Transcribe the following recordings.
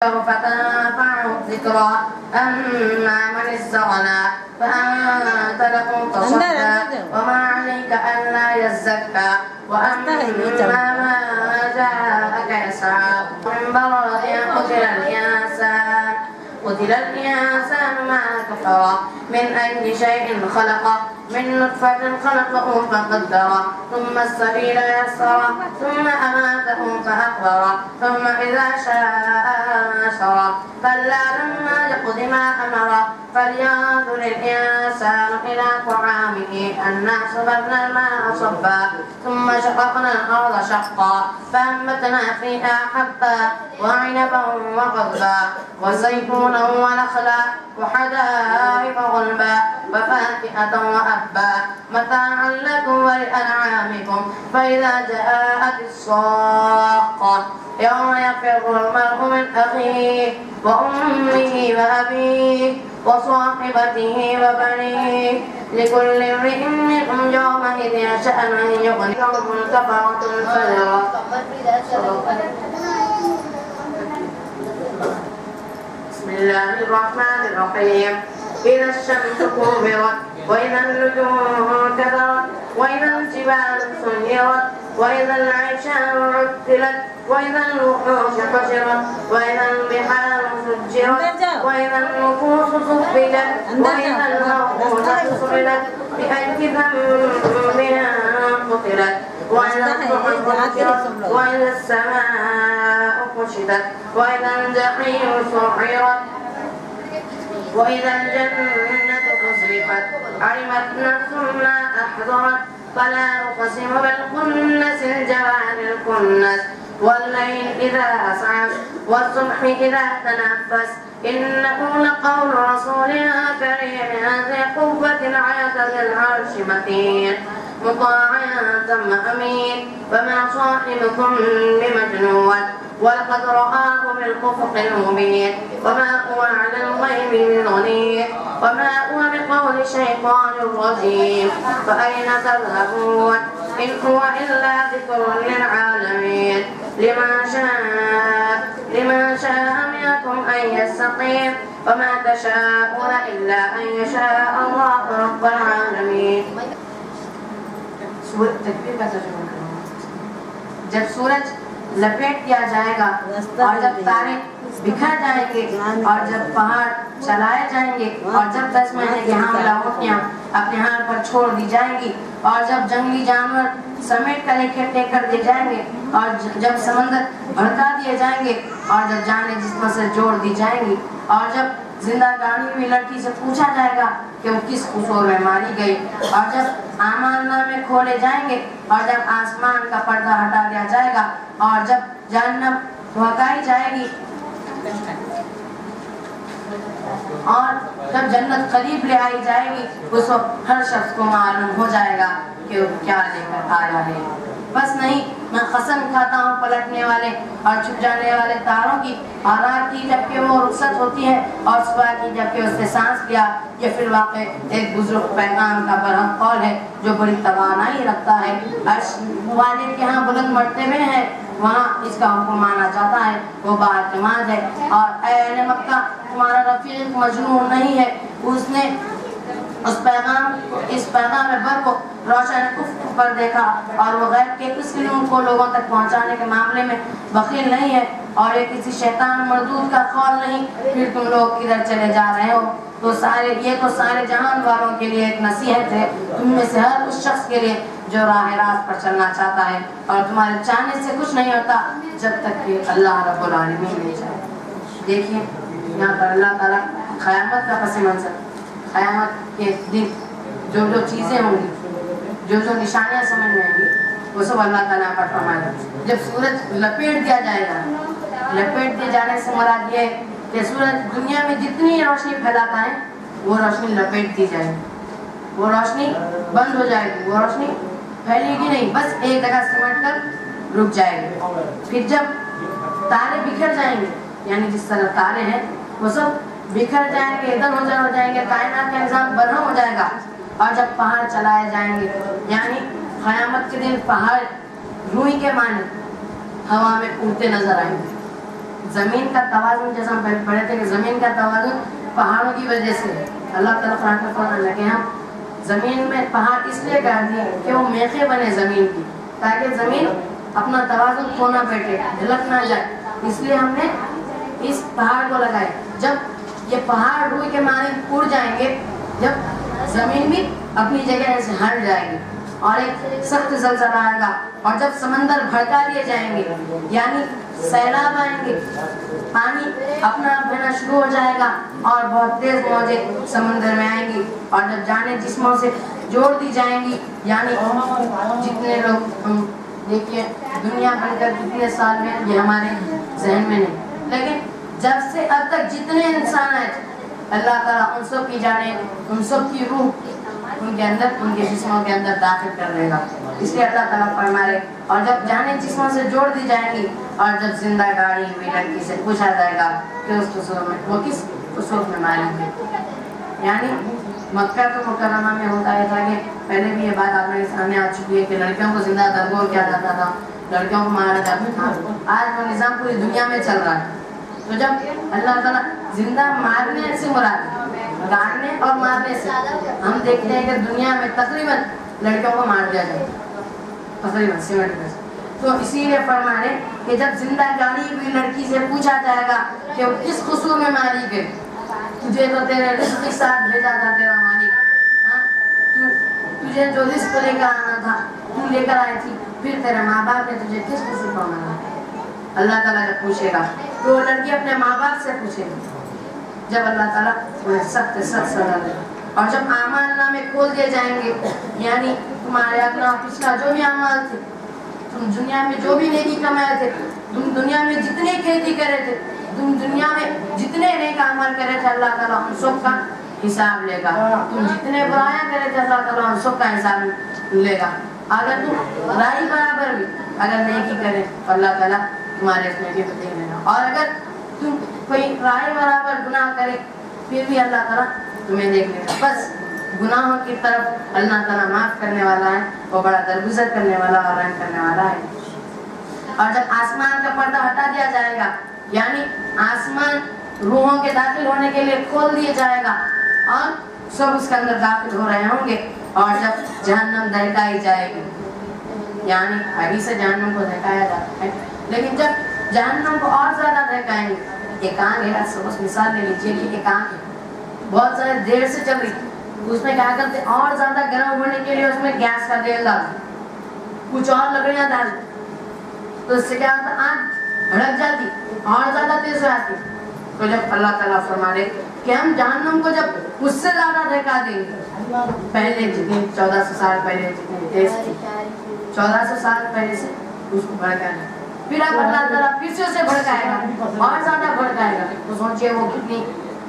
فتنفعه الذكرى أما من استغنى فأنت له تصدى وما عليك ألا يزكى وأما ما جاءك يسعى من برد قتل الإنسان ما كفر من أي شيء خلقه من نطفة خلقه فقدره ثم السبيل يسره ثم أماته فأقبره ثم إذا شاء أنشره كلا لما يقض ما أمره فلينظر الإنسان إلى طعامه أنا صببنا الماء صبا ثم شققنا الأرض شقا فأنبتنا فيها حبا وعنبا وقضبا وزيتونا ونخلا وحدائق غلبا وفاكهة وأبا متاعا لكم ولأنعامكم فإذا جاءت الصاخة يوم يفر المرء من أخيه وأمه وأبيه وصاحبته وبنيه لكل امرئ منهم يومئذ شأن يغنيه منتقمة الفجر. بسم الله الرحمن الرحيم. إذا الشمس كورت وإذا النجوم كدرت وإذا الجبال سيرت وإذا العشار عطلت وإذا الوحوش حشرت وإذا البحار سجرت وإذا النفوس صفدت وإذا الموءودة سئلت بأي ذنب قتلت وإذا الصحف نشرت وإذا السماء كشطت وإذا الجحيم سعرت وإذا الجنة أزلفت علمت نفس ما أحضرت فلا أقسم بالخنس الجوار الكنس والليل إذا أسعس والصبح إذا تنفس إنه لقول رسول كريم ذي قوة عند ذي العرش مكين مطاع ثم أمين وما صاحبكم بمجنون ولقد رآه بالأفق المبين وما هو على الغيب بضنين وما هو بقول شيطان رجيم فأين تذهبون إن هو إلا ذكر للعالمين لمن شاء منكم أن يستقيم وما تشاءون إلا أن يشاء الله رب العالمين. سورة تکبیر کا ترجمہ کروں. جب سورج لپیٹ دیا جائے گا اور جب تارے بکھر جائیں گے اور جب پہاڑ چلائے جائیں گے اور جب 10 مہینے کی حاملہ اونٹیاں اپنے ہاتھ پر چھوڑ دی جائیں گی اور جب جنگلی جانور سمیٹ کر اکٹھے کر دیے جائیں گے اور جب سمندر بھڑکا دیے جائیں گے اور جب جانیں جسم سے جوڑ دی جائیں گی اور جب زندہ گاڑی ہوئی لڑکی سے پوچھا جائے گا کہ وہ کس قصور میں ماری گئی اور جب اعمال نامے کھولے جائیں گے اور جب آسمان کا پردہ ہٹا دیا جائے گا اور جب جہنم بھڑکائی جائے گی اور جب جنت قریب لے آئی جائے گی اس وقت ہر شخص کو معلوم ہو جائے گا کہ وہ کیا لے کر آیا ہے. بس نہیں میں قسم کھاتا ہوں پلٹنے والے اور چھپ جانے والے تاروں کی اور رات کی جبکہ وہ رخصت ہوتی ہے اور صبح کی جبکہ اس نے سانس لیا. یہ فی الواقع ایک بزرگ پیغام کا برہم قول ہے جو بڑی توانائی رکھتا ہے. عرش والے کے ہاں بلند مرتبے ہیں وہاں اس کا حکم مانا جاتا ہے وہ باعتماد ہے. اور اے اہل مکہ تمہارا رفیق مجنون نہیں ہے. اس نے اس پیغام بر کو روشن کفر پر دیکھا اور وہ غیب کے کس علم کو لوگوں تک پہنچانے کے معاملے میں بخیل نہیں ہے اور یہ کسی شیطان مردود کا قول نہیں. پھر تم لوگ کدھر چلے جا رہے ہو؟ تو سارے جہان والوں کے لیے ایک نصیحت ہے تم میں سے ہر اس شخص کے لیے جو راہ راست پر چلنا چاہتا ہے اور تمہارے چاہنے سے کچھ نہیں ہوتا جب تک کہ اللہ رب العالمین نہیں چاہے. دیکھیے یہاں پر اللہ تعالیٰ قیامت کا پس منظر قیامت کے دن جو چیزیں ہوں گی جو نشانیاں سمجھ میں آئیں گی وہ سب اللہ تعالیٰ پر فرمائے گا. جب سورج لپیٹ دیا جائے گا لپیٹ دیے جانے سے مراد یہ کہ سورج دنیا میں جتنی روشنی پھیلاتا ہے وہ روشنی لپیٹ دی جائے گی. وہ روشنی بند ہو جائے گی. وہ روشنی پھیلے گی نہیں بس ایک جگہ سمٹ کر رک جائے گی. پھر جب تارے بکھر جائیں گے یعنی جس طرح تارے ہیں وہ سب بکھر جائیں گے ادھر ادھر ہو جائیں گے کائنات کا نظام برہم ہو جائے گا. اور جب پہاڑ چلائے جائیں گے یعنی قیامت کے دن پہاڑ روئی کے معنی ہوا میں اڑتے نظر آئیں گے. زمین کا توازن جیسا ہم پہلے پڑھے تھے کہ زمین کا توازن پہاڑوں کی وجہ سے اللہ تعالیٰ قرآن میں فرمانے لگے ہم زمین میں پہاڑ اس لیے کر دیے کہ وہ میخیں بنے زمین کی تاکہ زمین اپنا توازن کھو نہ بیٹھے ڈھلک نہ جائے. اس لیے ہم نے اس پہاڑ کو لگائے. جب یہ پہاڑ روئی کے معنی اڑ جائیں گے, جب زمین بھی اپنی جگہ سے ہٹ جائے گی اور ایک سخت زلزلہ آئے گا, اور جب سمندر بھڑکا لیے جائیں گے یعنی سیلاب آئیں گے, پانی اپنا آپ بہنا شروع ہو جائے گا اور بہت تیز موجیں سمندر میں آئیں گی, اور جب جانے جسموں سے جوڑ دی جائیں گی یعنی جتنے لوگ ہم دیکھیے دنیا بن کر کتنے سال میں یہ ہمارے ذہن میں نہیں, لیکن جب سے اب تک جتنے انسان ہیں اللہ تعالیٰ ان سب کی جانیں, ان سب کی روح ان کے اندر, ان کے جسموں کے اندر داخل کر دے گا. اس لیے اللہ تعالیٰ فرما رہے اور جب جانیں جسموں سے جوڑ دی جائیں گی اور جب زندہ گاڑی ہوئی لڑکی سے پوچھا جائے گا کہ اس قصور میں وہ کس قصور میں ماری ہے. یعنی مکہ تو مکرمہ میں ہوتا ہے تھا کہ پہلے بھی یہ بات آپ کے سامنے آ چکی ہے کہ لڑکیوں کو زندہ درگور کیا جاتا تھا, لڑکیوں کو مارا جاتا تھا. آج وہ نظام پوری دنیا میں چل رہا ہے. تو جب اللہ تعالیٰ زندہ مارنے سے مراد گاڑنے اور مارنے سے, ہم دیکھتے ہیں کہ دنیا میں تقریباً لڑکیوں کو مار دیا جائے تقریباً 70%. تو اسی لیے فرما رہے کہ جب زندہ گاڑی ہوئی لڑکی سے پوچھا جائے گا کہ وہ کس قصور میں ماری گئی, تجھے تو تیرے رزق کے ساتھ بھیجا تھا تیرا مالک, تجھے جو رزق لے کر آنا تھا تو لے کر آئی تھی, پھر تیرے ماں باپ نے تجھے کس قصور پر مارا. اللہ تعالیٰ جب پوچھے گا تو وہ لڑکی اپنے ماں باپ سے پوچھے گی, جب اللہ تعالیٰ انہیں سخت سخت سزا دے گا. اور جب اعمال نامے کھول دیے جائیں گے یعنی تمہارے اپنا پچھلا جو بھی اعمال تھے, تم دنیا میں جو بھی نیکی کمائے تھے, تم دنیا میں جتنی کھیتی کرے تھے, تم دنیا میں جتنے نیک عمل کرے تھے, اللہ تعالیٰ ان سب کا حساب لے گا. تم جتنے برائیاں کرے تھے اللہ تعالیٰ ان سب کا حساب لے گا. اگر تم رائی برابر بھی اگر نیکی کرے تو اللہ تعالیٰ تمہارے اس میں بھی دیکھ لینا, اور اگر تم کوئی رائی برابر گناہ کرے پھر بھی اللہ تعالیٰ تمہیں دیکھ لینا. بس گناہوں کی طرف اللہ تعالیٰ معاف کرنے والا ہے, وہ بڑا درگزر کرنے والا اور رحم کرنے والا ہے. اور جب آسمان کا پردہ ہٹا دیا جائے گا یعنی آسمان روحوں کے داخل ہونے کے لیے کھول دیا جائے گا اور سب اس کے اندر داخل ہو رہے ہوں گے, اور جب جہنم دہکائی جائے گی یعنی ابھی سے جہنم کو دہکایا جاتا ہے, لیکن جب جہنم کو اور زیادہ دہکائیں گے, ایک آنکھ ہے, سب مثال لے لیجیے کہ ایک آنکھ ہے بہت زیادہ دیر سے چل رہی, اس میں کیا کرتے اور زیادہ گرم ہونے کے لیے اس میں گیس کا تیل ڈالتے, کچھ اور لکڑیاں ڈالتے, تو اس سے کیا ہوتا آنکھ بھڑک جاتی اور زیادہ تیز ہو جاتی. تو جب اللہ تعالیٰ فرما رہے کہ ہم جہنم کو جب اس سے زیادہ دہکا دیں گے, پہلے جتنی 1400 سال پہلے جتنی تیز تھی 1400 سال پہلے سے اس کو بھڑکا دیں, پھر اب اللہ تعالیٰ پھر سے اسے بھڑکائے گا اور زیادہ بھڑکائے گا, تو سوچئے وہ کتنی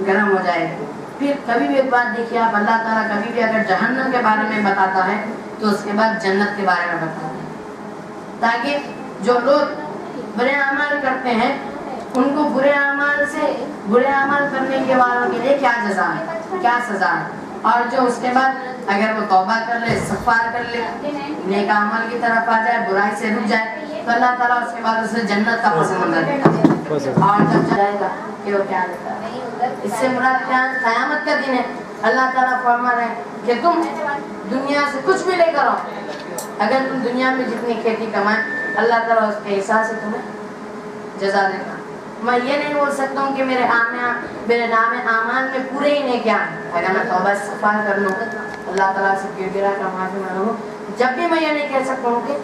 گرم ہو جائے گی. پھر کبھی بھی ایک بات دیکھیے آپ, اللہ تعالیٰ کبھی بھی اگر جہنم کے بارے میں بتاتا ہے تو اس کے بعد جنت کے بارے میں بتاتا ہے, تاکہ جو لوگ برے اعمال کرتے ہیں ان کو برے اعمال سے برے اعمال کرنے کے والوں کے لیے کیا جزا ہے, کیا سزا ہے, اور جو اس کے بعد اگر وہ توبہ کر لے, استغفار کر لے, نیک اعمال کی طرف آ جائے, برائی سے رک جائے, تو اللہ تعالیٰ اس کے بعد اسے جنت کا پس منظر دے گا. اور جب جائے گا کہ وہ کیا دیتا ہے, اس سے مراد قیامت کا دن ہے. اللہ تعالیٰ فرما رہے ہیں کہ تم دنیا سے کچھ بھی لے کر آؤ, اگر تم دنیا میں جتنی کھیتی کمائیں اللہ تعالیٰ اس کے حساب سے تمہیں جزا دے گا. میں یہ نہیں بول سکتا ہوں کہ میرے نام اعمال میں پورے ہی نہیں کیا, اگر میں توبہ استغفار کر لوں اللہ تعالیٰ سے گر گرا کر معافی مانگوں, جب بھی میں یہ نہیں کہہ سکتا ہوں کہ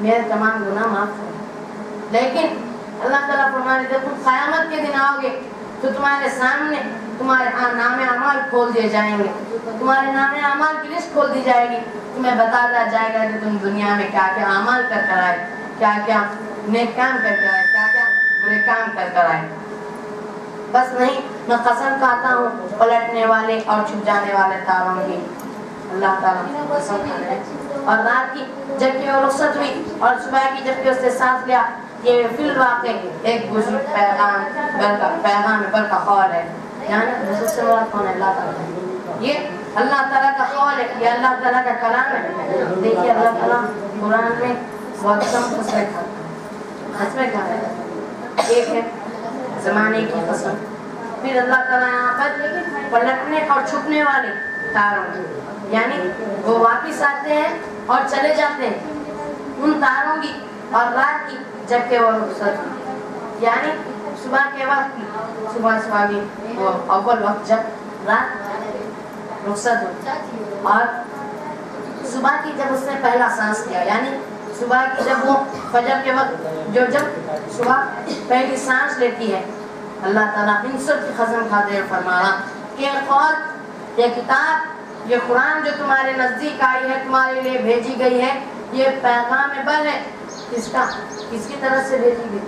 میرے تمام گناہ معاف کریں, لیکن اللہ تعالیٰ فرمانے جب تم قیامت کے دن آؤ گے تو تمہارے سامنے تمہارے نام اعمال کھول دیے جائیں گے, تمہارے نام اعمال کی لسٹ کھول دی جائے گی, تمہیں بتایا جائے گا کہ تم دنیا میں کیا کیا اعمال کر کر آئے, کیا کیا نیک کام کر کر آئے, کیا کیا برے کام کر کر آئے. بس نہیں, میں قسم کھاتا ہوں پلٹنے والے اور چھپ جانے والے تاروں کی, اللہ تعالیٰ قسم کھا رہے ہیں. اور رات کی جب کہ وہ رخصت ہوئی اور صبح کی جب کہ اس نے سانس لیا, یہ فی الواقع ایک بزرگ پیغام برکا قول ہے, یعنی بزرگ سے مراد کون ہے, اللہ تعالیٰ. یہ اللہ تعالیٰ کا قول ہے, یہ اللہ تعالیٰ کا کلام ہے. دیکھیے اللہ تعالیٰ قرآن میں بہت کم قسمیں کھاتا ہے, قسمیں کھاتا ہے. ایک ہے زمانے کی قسم. پھر اللہ تعالیٰ یہاں پر پلٹنے اور چھپنے والے تاروں کی، یعنی وہ واپس آتے ہیں اور چلے جاتے ہیں ان تاروں کی اور رات کی جبکہ وہ رخصت، یعنی صبح کے وقت کی، صبح کی وہ اول وقت جب رات رخصت ہو، اور صبح کی جب اس نے پہلا سانس کیا، یعنی صبح کی جب وہ فجر کے وقت جب صبح پہلی سانس لیتی ہے، اللہ تعالیٰ ان سب کی قسم کھاتے ہوئے فرمایا کہ قرآن، یہ کتاب، یہ قرآن جو تمہارے نزدیک آئی ہے، تمہارے لیے بھیجی گئی ہے، یہ پیغام بل ہے. کس کا؟ کس کی طرف سے بھیجی گئی؟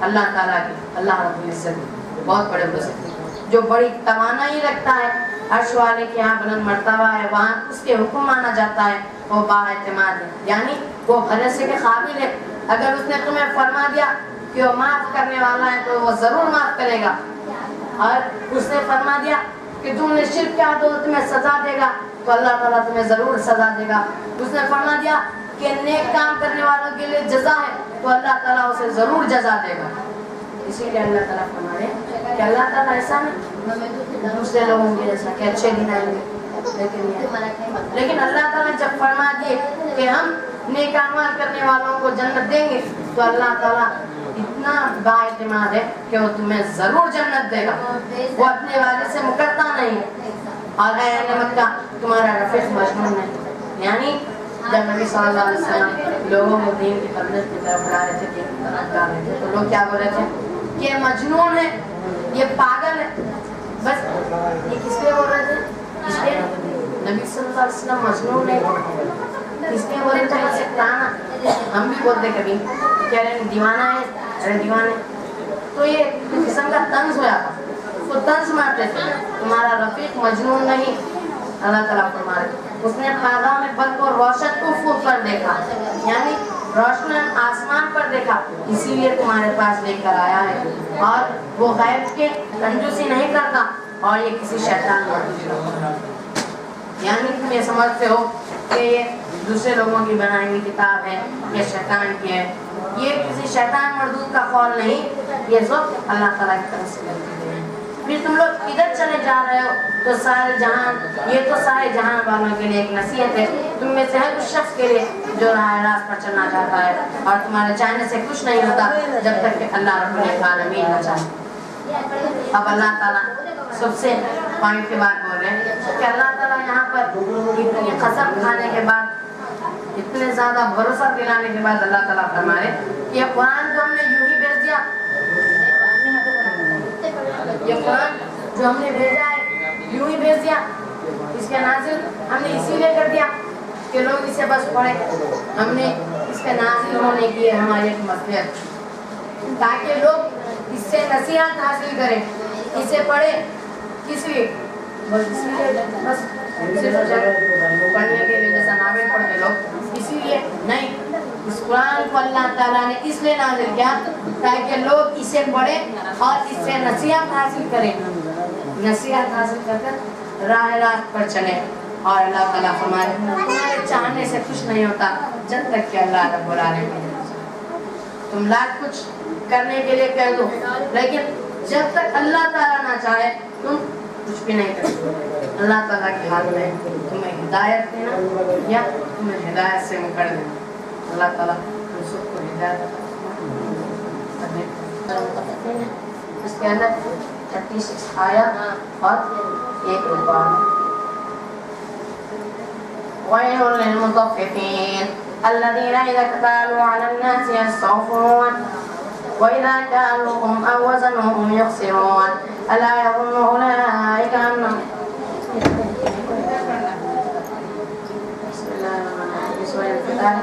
اللہ تعالیٰ کی، اللہ رب العزت بہت بڑے بزرگ جو بڑی توانائی رکھتا ہے، عرش والے کے یہاں بلند مرتبہ ہے، وہاں اس کے حکم مانا جاتا ہے، وہ بااعتماد ہے، یعنی وہ بھروسے کے قابل ہے. اگر اس نے تمہیں فرما دیا کہ وہ معاف کرنے والا ہے تو وہ ضرور معاف کرے گا، اور اس نے فرما دیا کہ تم نے شرک کیا تو تمہیں سزا دے گا تو اللہ تعالیٰ تمہیں ضرور سزا دے گا. اس نے فرما دیا کہ نیک کام کرنے والوں کے لیے جزا ہے تو اللہ تعالیٰ اسے ضرور جزا دے گا. اسی لیے اللہ تعالیٰ فرما رہے کہ اللہ تعالیٰ ایسا نہیں دوسرے لوگوں کے جیسا کہ اچھے دن آئیں گے، لیکن اللہ تعالیٰ جب فرما دیے کہ ہم نیک اعمال کرنے والوں کو جنت دیں گے تو اللہ تعالیٰ اتنا بااعتماد ہے کہ وہ تمہیں ضرور جنت دے گا، وہ اپنے وعدے سے مکرتا نہیں. اور اے اہل مکہ تمہارا رفیق مجنون ہے، یعنی جب نبی صلی اللہ علیہ وسلم لوگوں کو دین کی تبلیغ کی طرف بلا رہے تھے، دین کی طرف جا رہے تھے، تو لوگ کیا بول رہے تھے کہ یہ مجنون ہے، یہ پاگل ہے. بس یہ کس لیے بول رہے تھے؟ اس لیے نبی صلی اللہ علیہ وسلم مجنون ہے، اس لیے بول رہے تھے ایسے کرانا. ہم بھی بولتے کبھی کہہ رہے ہیں دیوانہ ہے، ارے دیوانے، تو یہ قسم کا طنز ہوا تھا، اس کو طنز مارتے تھے. تمہارا رفیق مجنون نہیں، اللہ تعالیٰ فرما رہے اس نے پیغام بل کو روشن افق پر دیکھا، یعنی روشن آسمان پر دیکھا، اسی لیے تمہارے پاس لے کر آیا ہے. اور وہ غیب کے کنجوسی نہیں کرتا، اور یہ کسی شیطان کا، یعنی تم یہ سمجھتے ہو کہ یہ دوسرے لوگوں کی بنائی ہوئی کتاب ہے، یہ شیطان کی ہے، یہ کسی شیطان مردود کا قول نہیں، یہ سب اللہ تعالیٰ کی طرف سے ملتی ہے. پھر تم لوگ ادھر چلے جا رہے ہو تو سارے جہان، یہ تو سارے جہان والوں کے لیے ایک نصیحت ہے. تم میں سے ہر اس شخص کے لیے جو راہ راست پر چلنا چاہتا ہے، اور تمہارے چاہنے سے کچھ نہیں ہوتا جب تک کہ اللہ رب العالمین نہ چاہے. اب اللہ تعالیٰ سب سے پوائنٹ کے بعد بول رہے ہیں کہ اللہ تعالیٰ یہاں پر اتنی قسم کھانے کے بعد، اتنے زیادہ بھروسہ دلانے کے بعد اللہ تعالیٰ فرما رہے کہ یہ قرآن جو ہم نے یوں ہی بھیج دیا، یہ قرآن جو ہم نے بھیجا ہے یوں ہی بھیج دیا، اس کے نازل ہم نے اسی لیے کر دیا کہ لوگ اسے بس پڑھیں. ہم نے اس کے نازل ہونے کی ہماری ایک مصلحت تاکہ لوگ اس سے نصیحت حاصل کریں، اسے پڑھیں. کس لیے؟ بس اسی لیے، بس صرف پڑھنے کے لیے جیسا ناول پڑھتے لوگ، اسی لیے نہیں. اس قرآن کو اللہ تعالیٰ نے اس لیے نازل کیا تاکہ لوگ اسے پڑھیں اور اس سے نصیحت حاصل کریں، نصیحت حاصل کر کر راہ راست پر چلیں. اور اللہ تعالیٰ ہمارے چاہنے سے کچھ نہیں ہوتا جب تک کہ اللہ رب العالمین. تم لاکھ کچھ کرنے کے لیے کہہ دو، لیکن جب تک اللہ تعالیٰ نہ چاہے تم کچھ بھی نہیں کرتے. اللہ تعالیٰ کے ہاتھ میں تمہیں ہدایت دینا یا تمہیں ہدایت سے مکر دینا. اللہ تعالیٰ ہم سب کو ہدایت دے. اس کے اندر 36 آیات اور 1 رکوع. وَيْلٌ لِّلْمُطَفِّفِينَ الَّذِينَ إِذَا اكْتَالُوا عَلَى النَّاسِ يَسْتَوْفُونَ وَإِذَا كَالُوهُمْ أَو وَزَنُوهُمْ يُخْسِرُونَ أَلَا يَظُنُّ أُولَٰئِكَ أَنَّهُم بسم الله الرحمن الرحيم. سورة الفتح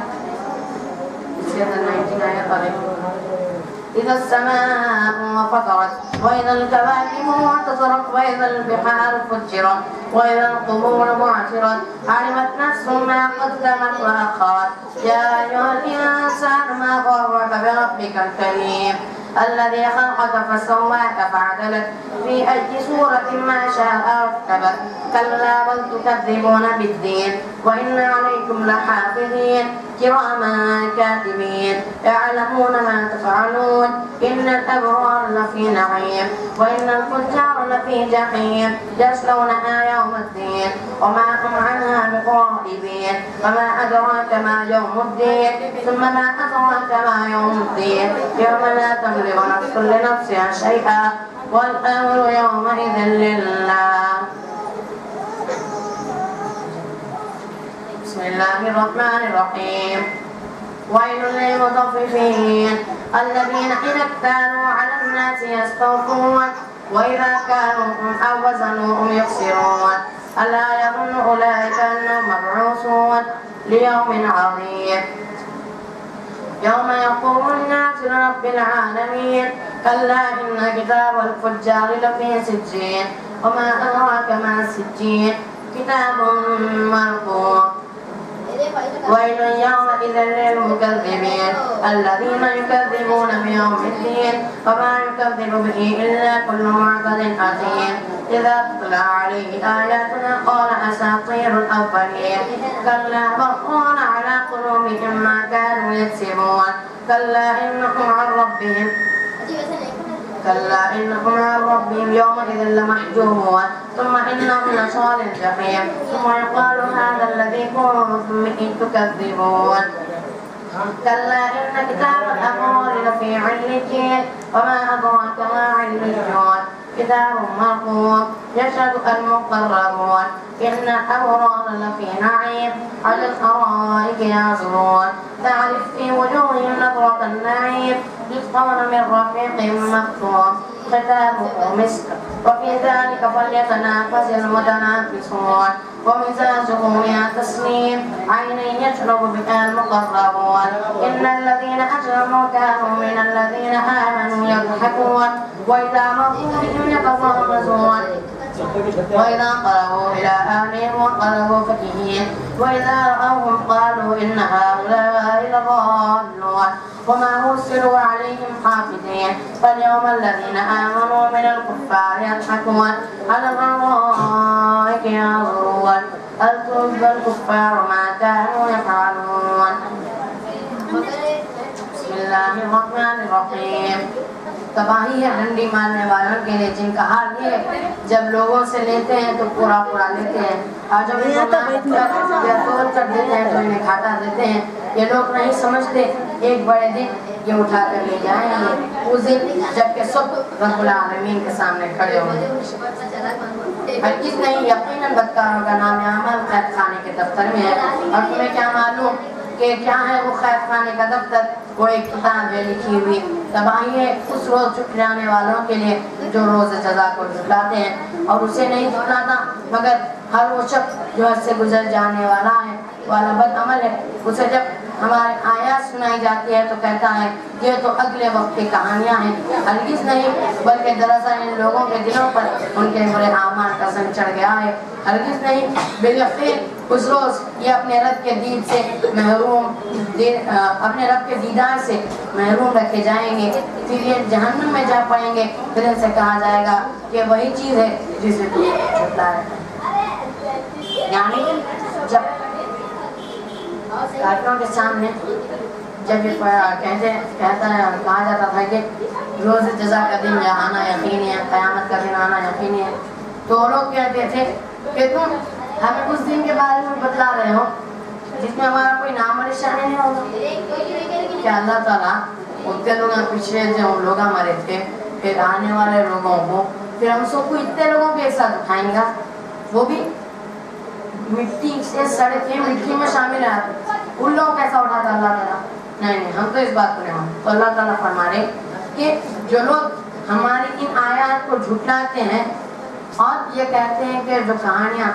إذا السماء انفطرت وإذا الكواكب انتثرت وإذا البحار فجرت وإذا القبور بعثرت علمت نفس ما قدمت وأخرت يا أيها الإنسان ما غرك بربك الكريم الذي خلقك فسواك فعدلك في أي صورة ما شاء ركبك كلا بل تكذبون بالدين وإن عليكم لحافظين كراما كاتبين يعلمون ما تفعلون إن الأبرار لفي نعيم وإن الفجار لفي جحيم يصلونها يوم الدين وما هم عنها بغائبين وما أدراك ما يوم الدين ثم ما أدراك ما يوم الدين يوم لا تملك نفس لنفسها شيئا والأمر يومئذ لله. بسم الله الرحمن الرحيم. ويل للمطففين الذين إذا اكتالوا على الناس يستوفون وإذا كانوهم أو وزنوهم يخسرون ألا يظن أولئك أنهم مبعوثون ليوم عظيم يوم يقوم الناس لرب العالمين كلا إن كتاب الفجار لفي سجين وما أدراك ما السجين كتاب مرقوم ويل يومئذ للمكذبين الذين يكذبون بيوم الدين وما يكذب به إلا كل معتد أثيم إذا تتلى عليه آياتنا قال أساطير الأولين كلا بل على قلوبهم ما كانوا يكسبون كلا إنهم عن ربهم يومئذ لمحجوبون ثم إنهم لصال الجحيم ثم يقال هذا الذي كنتم به تكذبون كلا إن كتاب الأبرار لفي عليين وما أدراك ما عليون كتاب مرقوم يشهد المقربون إن الأبرار لفي نعيم على الأرائك ينظرون تعرف في وجوههم نظرة النعيم يسقون من رحيق مختوم ختامه مسك وفي ذلك فليتنافس المتنافسون ومزاجه من تسنيم عينا يشرب بها المقربون إن الذين أجرموا كانوا من الذين آمنوا يضحكون وإذا مروا بهم يتغامزون وإذا قربوا إلى أهلهم انقلبوا فكهين وإذا رأوهم قالوا إن هؤلاء لضالون وما أرسلوا عليهم حافظين فاليوم الذين آمنوا من الكفار يضحكون على الأرائك ينظرون هل تنبى الكفار ما كانوا يفعلون. بسم الله الرحمن الرحيم. تباہی ہے ڈنڈی مارنے والوں کے لیے جن کا حال یہ ہے جب لوگوں سے لیتے ہیں تو پورا پورا لیتے ہیں اور جب توڑ کر دیتے ہیں تو انہیں گھاٹا دیتے ہیں. یہ لوگ نہیں سمجھتے ایک بڑے دن یہ اٹھا کر لے جائیں گے اس دن جب کہ سب رب العالمین کے سامنے کھڑے ہوں گے. ہرگز نہیں یقیناً بدکاروں کا نام عمل قید خانے کے دفتر میں ہے اور تمہیں کیا معلوم کہ کیا ہے وہ قید خانے کا دفتر. وہ ایک کتاب ہے لکھی ہوئی. تباہی ہے اس روز جھٹلانے والوں کے لیے جو روز جزا کو جھٹلاتے ہیں اور اسے نہیں جھٹلاتا مگر ہر وہ شخص جو حد سے گزر جانے والا ہے والا بد عمل ہے. اسے جب ہماری آیات سنائی جاتی ہے تو کہتا ہے یہ تو اگلے وقت کی کہانیاں ہیں. ہرگز نہیں بلکہ دراصل ان لوگوں کے دلوں پر ان کے برے اعمال کا سنگ چڑھ گیا ہے. ہرگز نہیں بالاخیر اس روز یہ اپنے رب کے دید سے محروم اپنے رب کے دیدار سے محروم رکھے جائیں گے. پھر یہ جہنم میں جا پڑیں گے. پھر ان سے کہا جائے گا کہ وہی چیز ہے جسے تو جھٹلایا ہے. یعنی جب کافروں کے سامنے جب یہ کہا جاتا تھا کہ روز جزا کا دن آنا یقینی ہے, قیامت کا دن آنا یقینی ہے, تو وہ لوگ کہتے تھے کہ تم ہمیں اس دن کے بارے میں بتلا رہے ہو جس میں ہمارا کوئی نام اور نشان نہیں ہوگا. کہ اللہ تعالیٰ اتنے لوگ پچھلے جو لوگ مرے تھے پھر آنے والے لوگوں کو پھر ہم سب کو اتنے لوگوں کے ایک ساتھ اٹھائیں گا, وہ بھی مٹی سے سڑے تھے, مٹی میں شامل ہے. ان لوگوں کیسا اٹھاتا اللہ تعالیٰ؟ نہیں, ہم تو اس بات کو نہیں مانتے. تو اللہ تعالیٰ فرما رہے کہ جو لوگ ہماری ان آیات کو جھٹلاتے ہیں اور یہ کہتے ہیں کہ جو کہانیاں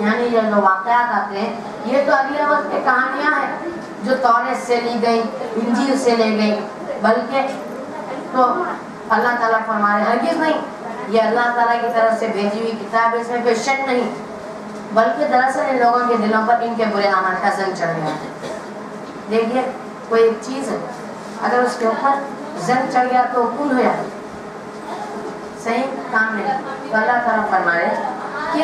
یعنی یہ جو واقعات آتے ہیں یہ تو اگلے وقت کی کہانیاں ہیں جو توریت سے لی گئی, انجیل سے لے گئی, بلکہ تو اللہ تعالیٰ فرما رہے ہرگز نہیں, یہ اللہ تعالیٰ کی طرف سے بھیجی ہوئی کتاب, اس میں کوئی شک نہیں, بلکہ دراصل ان لوگوں کے دلوں پر ان کے برے اعمال کا زنگ چڑھ گیا. دیکھیے کوئی ایک چیز ہے اگر اس کے اوپر زنگ چڑھ گیا تو کن ہو جاتا, صحیح کام نہیں. تو اللہ تعالیٰ فرمائے کہ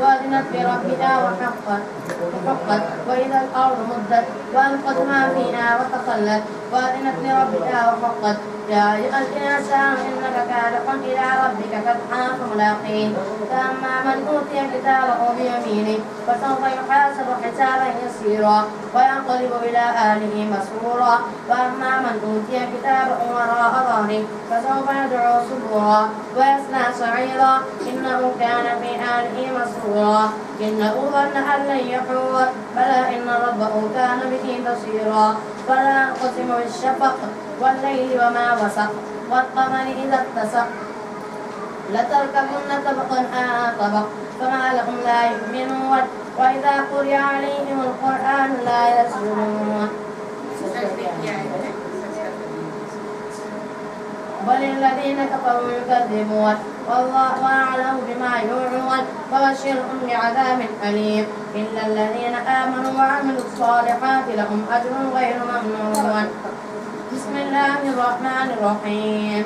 وأذنت لربها وحقت وإذا الأرض مدت وألقت ما فيها وتخلت وأذنت لربها وحقت يا أيها الإنسان إنك كادح إلى ربك كدحا فملاقيه فأما من أوتي كتابه بيمينه فسوف يحاسب حسابا يسيرا وينقلب إلى أهله مسرورا وأما من أوتي كتابه وراء ظهره فسوف يدعو ثبورا ويصلى سعيرا إنه كان في أهله مسرورا إنه ظن أن لن يحور بلى إن ربه كان به بصيرا فلا أقسم بالشفق والليل وما وسق والقمر إذا اتسق لتركبن طبقا عن طبق فما لهم لا يؤمنون وإذا قرئ عليهم القرآن لا يسجدون بل الذين كفروا يكذبون والله أعلم بما يوعون فبشرهم بعذاب أليم إلا الذين آمنوا وعملوا الصالحات لهم أجر غير ممنون. بسم الله الرحمن الرحيم.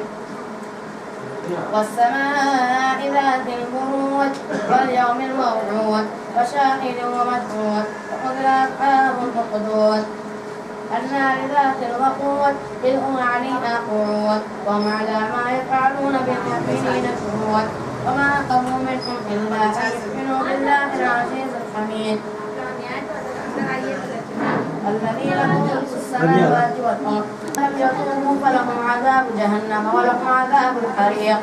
والسماء ذات البروج واليوم الموعود وشاهد ومشهود وقتل أصحاب الأخدود النار ذات الوقود إذ هم عليها قعود وهم على ما يفعلون بالمؤمنين شهود وما نقموا منهم إلا أن يؤمنوا بالله العزيز الحميد الذي له ملك السماوات والأرض لم يذوقوا فلهم عذاب جهنم ولهم عذاب الحريق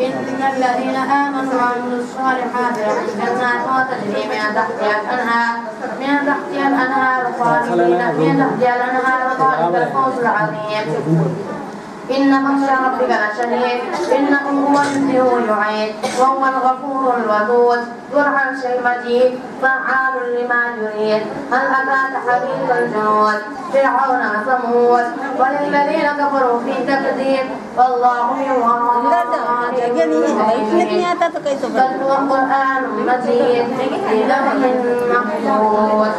إن الذين آمنوا وعملوا الصالحات لهم جنات تجري من تحتها الأنهار خالدين من تحتها الأنهار ذلك الفوز العظيم. إن بطش ربك لشديد إنه هو يبدئ ويعيد وهو الغفور الودود ذو العرش المجيد فعال لما يريد. هل أتاك حديث الجنود فرعون وثمود وللذين كفروا في تكذيب والله من ورائهم بل هو قرآن مجيد في لوح محفوظ.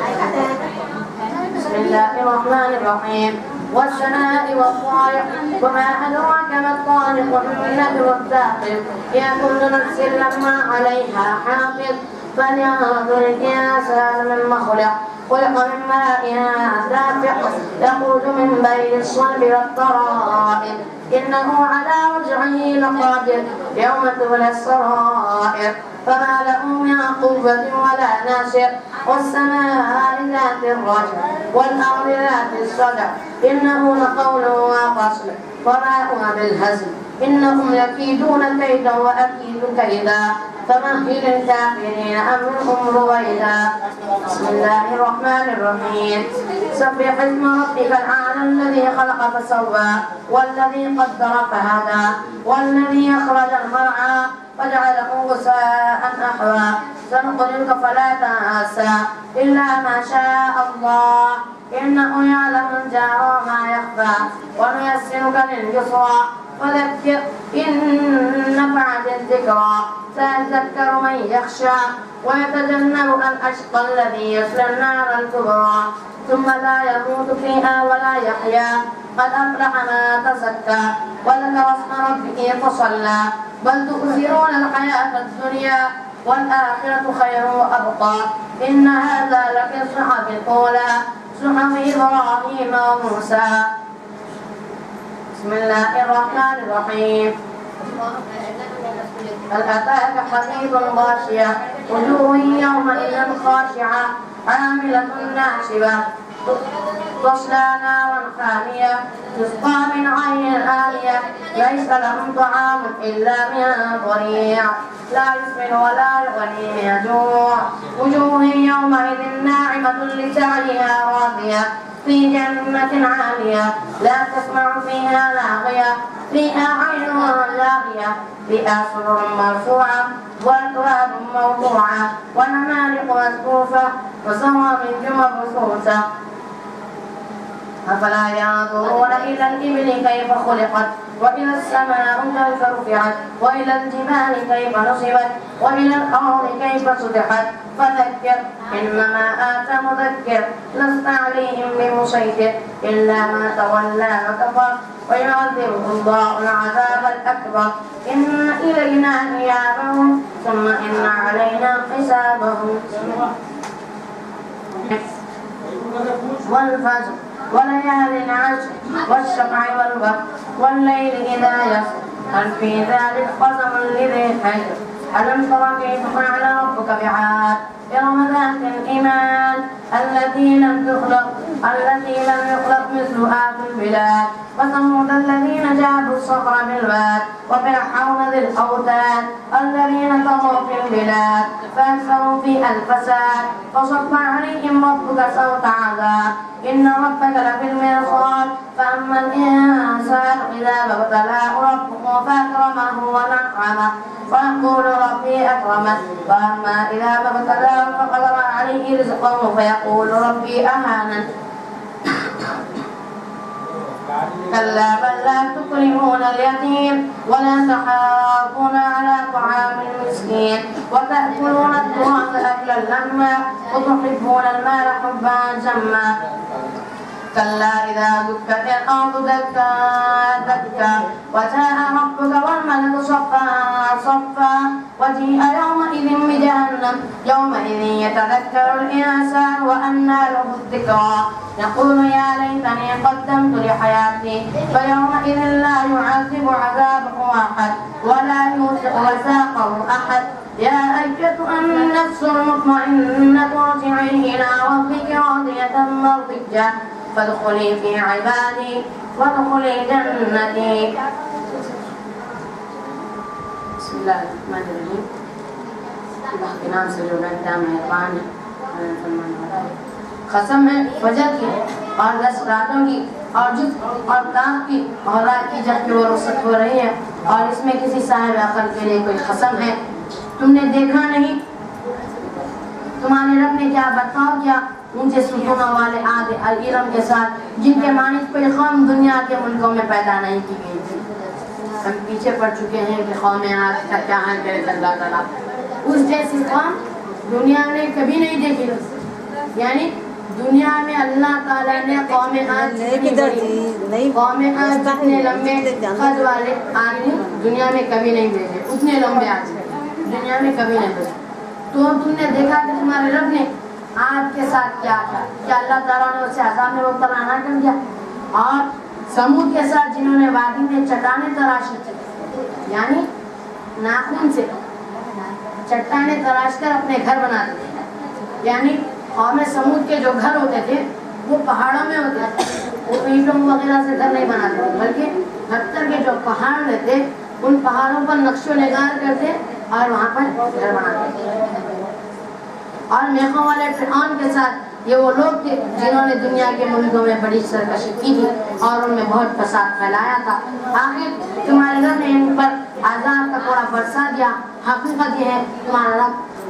بسم الله الرحمن الرحيم. والسماء والطارق وما أدراك ما الطارق النجم الثاقب يا كل نفس لما عليها حافظ فلينظر الإنسان مما خلق من ماء دافق يخرج من بين الصلب والترائب إنه على رجعه لقادر يوم تبلى السرائر فما له من قوة ولا ناصر والسماء ذات الرجع والأرض ذات الصدع إنه لقول وفصل وما هو بالهزل إنهم يكيدون كيدا وأكيد كيدا فمهل الكافرين أمرهم رويدا. بسم الله الرحمن الرحيم. سبح اسم ربك الأعلى الذي خلق فسوى والذي قدر فهدى والذي أخرج المرعى فجعله غثاء أحوى سنقرئك فلا تنسى إلا ما شاء الله إنه يعلم الجهر وما يخفى ونيسرك لليسرى فذكر إن نفعت الذكرى سيذكر من يخشى ويتجنبها الأشقى الذي يصلى النار الكبرى ثم لا يموت فيها ولا يحيا قد أفلح ما تزكى وذكر اسم ربه فصلى بل تؤثرون الحياة الدنيا والآخرة خير وأبقى إن هذا لفي الصحف الأولى صحف إبراهيم وموسى. بسم الله الرحمن الرحيم. هل أتاك حديث الغاشية وجوه يومئذ خاشعة عاملة ناصبة تصلى نارا حامية تسقى من عين آنية ليس لهم طعام إلا من ضريع لا يسمن ولا يغني من جوع وجوه يومئذ ناعمة لسعيها راضية في جنة عالية لا تسمع فيها لاغية فيها عين جارية فيها سرر مرفوعة وأكواب موضوعة ونمارق مصفوفة وزرابي مبثوثة أفلا ينظرون إلى الإبل كيف خلقت وإلى السماء كيف رفعت وإلى الجبال كيف نصبت وإلى الأرض كيف سطحت فذكر إنما أنت مذكر لست عليهم بمسيطر إلا من تولى وكفر ويعذبه الله العذاب الأكبر إن إلينا إيابهم ثم إن علينا حسابهم. والفجر وليال عشر والشفع والوتر والليل إذا يسر هل في ذلك قسم لذي حجر ألم تر كيف فعل ربك بعاد إرم ذات الإيمان التي لم يخلق مثلها في البلاد وثمود الذين جابوا الصخر بالواد وفرعون ذي الأوتاد الذين طغوا في البلاد فأكثروا فيها الفساد فصب عليهم ربك سوط عذاب إن ربك لفي المرصاد فأما الإنسان إذا ما ابتلاه ربه فأكرمه ونعمه فيقول ربي أكرمن وأما إذا ما ابتلاه فقدر عليه رزقه فيقول ربي أهانن كلا بل لا تكرمون اليتيم ولا تحاضون على طعام المسكين وتأكلون التراث أكلا لما وتحبون المال حبا جما كلا إذا دكت الأرض دكا دكا وجاء ربك والملك صفا صفا وجيء يومئذ بجهنم يومئذ يتذكر الإنسان وأنى له الذكرى يقول يا ليتني قدمت لحياتي فيومئذ لا يعذب عذابه أحد ولا يوثق وثاقه أحد يا أيتها النفس المطمئنة ارجعي إلى ربك راضية مرضية فادخلي في عبادي وادخلي جنتي. بسم الله الرحمن الرحيم. اللہ کے نام سے جو بہتا مہربان ہے قسم ہے فجر کی اور 10 راتوں کی اور جس اور تاک کی اور رات کی جب کہ وہ رخصت ہو رہی ہے اور اس میں کسی صاحب عقل کے لیے کوئی قسم ہے. تم نے دیکھا نہیں تمہارے رب نے کیا برتاؤ کیا اونچے ستونوں والے آدھے علم کے ساتھ جن کے مانند کوئی قوم دنیا کے ملکوں میں پیدا نہیں کی گئی تھی. ہم پیچھے پڑ چکے ہیں کہ قوم عاد کا کیا حال کرے اللہ تعالیٰ. اس جیسی قوم دنیا نے کبھی نہیں دیکھی. یعنی دنیا میں اللہ تعالیٰ نے قوم عاد جتنے لمبے قد والے آدمی دنیا میں کبھی نہیں دیکھے. اتنے لمبے آدمی دنیا میں کبھی نہیں دیکھے. تو تم نے دیکھا کہ تمہارے رب نے عاد کے ساتھ کیا تھا کہ اللہ تعالیٰ نے اسے عذاب میں مبتلا نہ کر دیا. اور سمود کے ساتھ جنہوں نے وادی میں چٹانیں تراشی تھی یعنی ناخن سے چٹانیں تراش کر اپنے گھر بناتے تھے. یعنی قوم سمود کے جو گھر ہوتے تھے وہ پہاڑوں میں ہوتے تھے. وہ اینٹوں وغیرہ سے گھر نہیں بناتے تھے بلکہ پتھر کے جو پہاڑ رہتے ان پہاڑوں پر نقش و نگار کرتے اور وہاں پر گھر بناتے تھے. اور میخوں والے فرعون کے ساتھ یہ وہ لوگ تھے جنہوں نے دنیا کے ملکوں میں بڑی سرکشی کی تھی اور ان میں بہت فساد پھیلایا تھا. آخر تمہارے رب نے ان پر عذاب کا تھوڑا برسا دیا. حقیقت یہ ہے تمہارا رب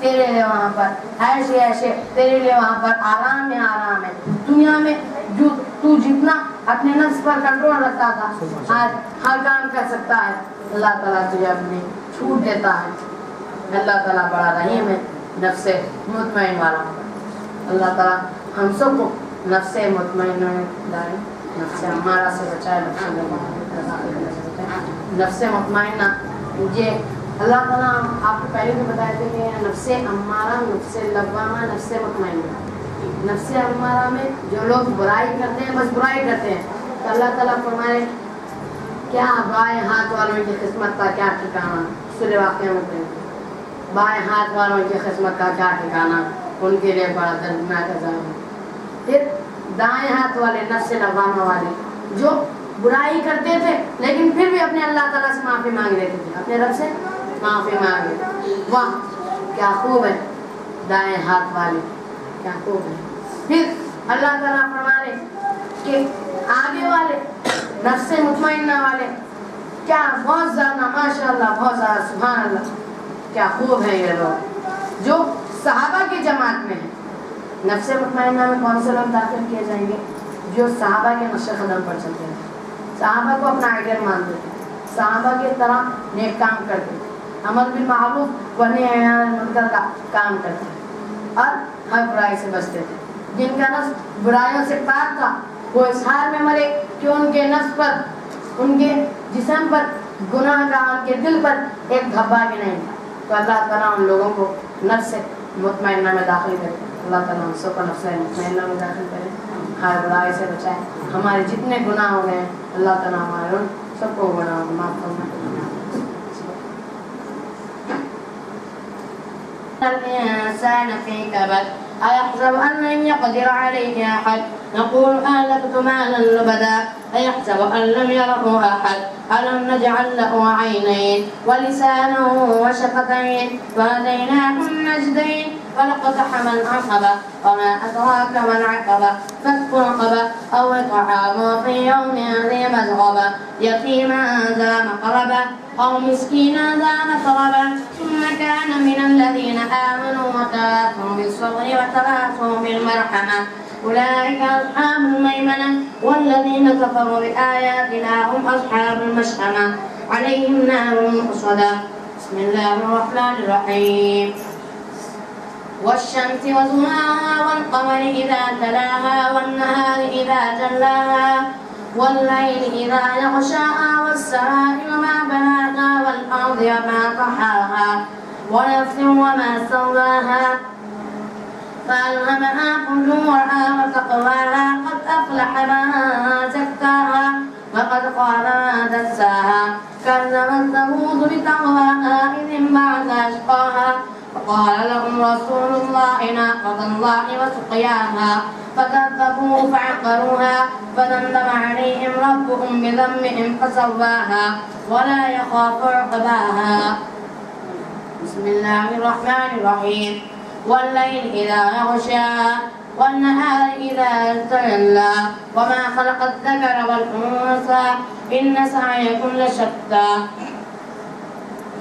تیرے لیے وہاں پر عیش ہی عیش ہے، تیرے لیے وہاں پر آرام ہی آرام ہے. دنیا میں جو تو جتنا اپنے نفس پر کنٹرول رکھتا تھا آج ہر کام کر سکتا ہے. اللہ تعالیٰ تجھے اپنی چھوٹ دیتا ہے. اللہ تعالیٰ بڑا رحیم ہے نفس مطمئن والا. اللہ تعالیٰ ہم سب کو نفس مطمئن دائیں، نفس امارہ سے بچائے، نفس مطمئنہ. یہ اللہ تعالیٰ آپ کو پہلے بھی بتائے تھے کہ نفس امارہ، نفس لوامہ، نفس مطمئنہ. نفس امارہ میں جو لوگ برائی کرتے ہیں بس برائی کرتے ہیں، تو اللہ تعالیٰ فرمائے کیا بائیں ہاتھ والوں کی قسمت کا کیا ٹھکانا. سورہ واقعہ میں بائیں ہاتھ والوں کی قسمت کا کیا ٹھکانا، ان کے لیے بڑا دردناک عذاب ہے. پھر دائیں ہاتھ والے نفس لوامہ والے جو برائی کرتے تھے لیکن پھر بھی اپنے اللہ تعالیٰ سے معافی مانگ لیتے تھے، اپنے رب سے معافی مانگ لیتے. واہ کیا خوب ہے دائیں ہاتھ والے، کیا خوب ہے. پھر اللہ تعالیٰ فرما رہے کہ آگے والے نفس مطمئنہ والے کیا بہت زیادہ ماشاء اللہ، بہت زیادہ سبحان اللہ، کیا خوب ہے یہ لوگ جو صحابہ کی جماعت میں ہیں. نفس مطمئنہ میں کون سے لوگ داخل کیے جائیں گے؟ جو صحابہ کے نقش قدم پر چلتے ہیں، صحابہ کو اپنا آئیڈیل مانتے تھے، صحابہ کی طرح نیک کام کرتے تھے، امر بالمعروف و نہی عن المنکر کا کام کرتے تھے اور ہر برائی سے بچتے تھے. جن کا نفس برائیوں سے پاک تھا وہ اس حال میں مرے کہ ان کے نفس پر، ان کے جسم پر گناہ کا، ان کے دل پر ایک دھبا بھی نہیں تھا. تو اللہ تعالیٰ ان لوگوں کو نفس مطمئنہ میں داخل کرے. اللہ تعالیٰ ہم سب کو نفس مطمئنہ میں داخل کرے، ہر برائی سے بچائے. ہمارے جتنے گناہ ہو گئے اللہ تعالیٰ ہمارے ان سب کو گناہ کو معاف فرمائے. الإنسان في كبد أيحسب أن لن يقدر عليه أحد نقول أهلكت مالا لبدا أيحسب أن لم يره أحد ألم نجعل له عينين ولسانا وشفتين وهديناه النجدين فلاقتحم العقبة وما أدراك ما العقبة فك رقبة أو إطعام في يوم ذي مسغبة يتيما ذا مقربة أو مسكينا ذا متربة ثم كان من الذين آمنوا وتواصوا بالصبر وتواصوا بالمرحمة أولئك أصحاب الميمنة والذين كفروا بآياتنا هم أصحاب المشأمة عليهم نار مؤصدة. بسم الله الرحمن الرحيم. والشمس وضحاها والقمر إذا تلاها والنهار إذا جلاها والليل إذا يغشاها والسماء وما بناها والأرض وما طحاها ونفس وما سواها فألهمها فجورها وتقواها قد أفلح من زكاها وقد خاب من دساها كذبت ثمود بتقواها إذ انبعث أشقاها فقال لهم رسول الله ناقة الله وسقياها فكذبوه فعقروها فدمدم عليهم ربهم بذنبهم فسواها ولا يخاف عقباها. بسم الله الرحمن الرحيم. والليل إذا يغشى والنهار إذا تجلى وما خلق الذكر والأنثى إن سعيكم لشتى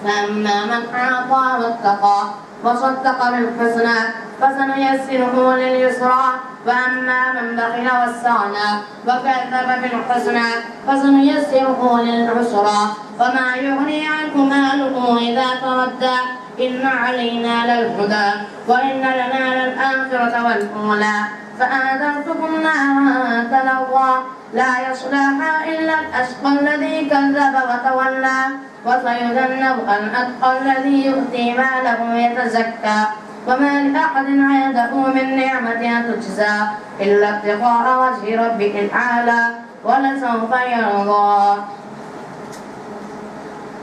فأما من أعطى واتقى وصدق بالحسنى فسنيسره لليسرى وأما من بخل واستغنى وكذب بالحسنى فسنيسره للعسرى وما يغني عنه ماله إذا تردى إن علينا للهدى وإن لنا للآخرة والأولى فآذنتكم نارا تلظى لا يصلاها إلا الأشقى الذي كذب وتولى وسيجنبها الأتقى الذي يؤتي ماله يتزكى وما لأحد عنده من نعمة تجزى إلا ابتغاء وجه ربه الأعلى ولسوف يرضى.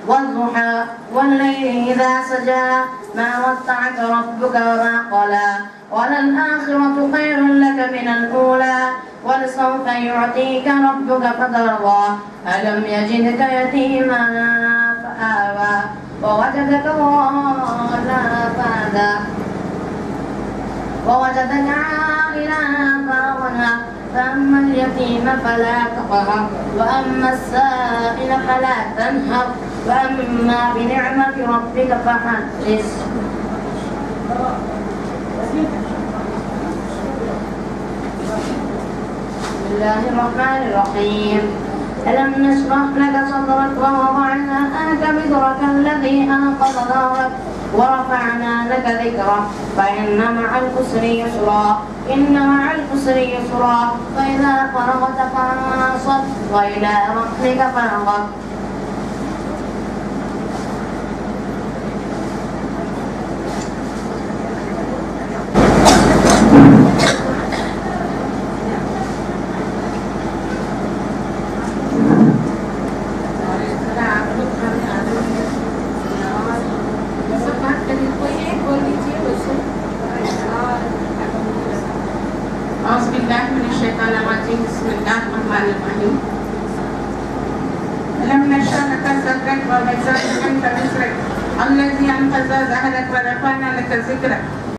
والضحى والليل إذا سجى ما ودعك ربك وما قلى وللآخرة خير لك من الأولى ولسوف يعطيك ربك فترضى ألم يجدك يتيما فآوى ووجدك ضالا فهدى ووجدك عائلا فأغنى فأما اليتيم فلا تقهر وأما السائل فلا تنهر وأما بنعمة ربك فحدث. بسم الله الرحمن الرحيم. ألم نشرح لك صدرك ووضعنا عنك وزرك الذي أنقض ظهرك ورفعنا لك ذكرك فإن مع العسر يسرا إن مع العسر يسرا فإذا فرغت فانصب وإلى ربك فارغب. ألم نشرح لك صدرك ووضعنا عنك وزرك الذي أنقض ظهرك ورفعنا لك ذكرك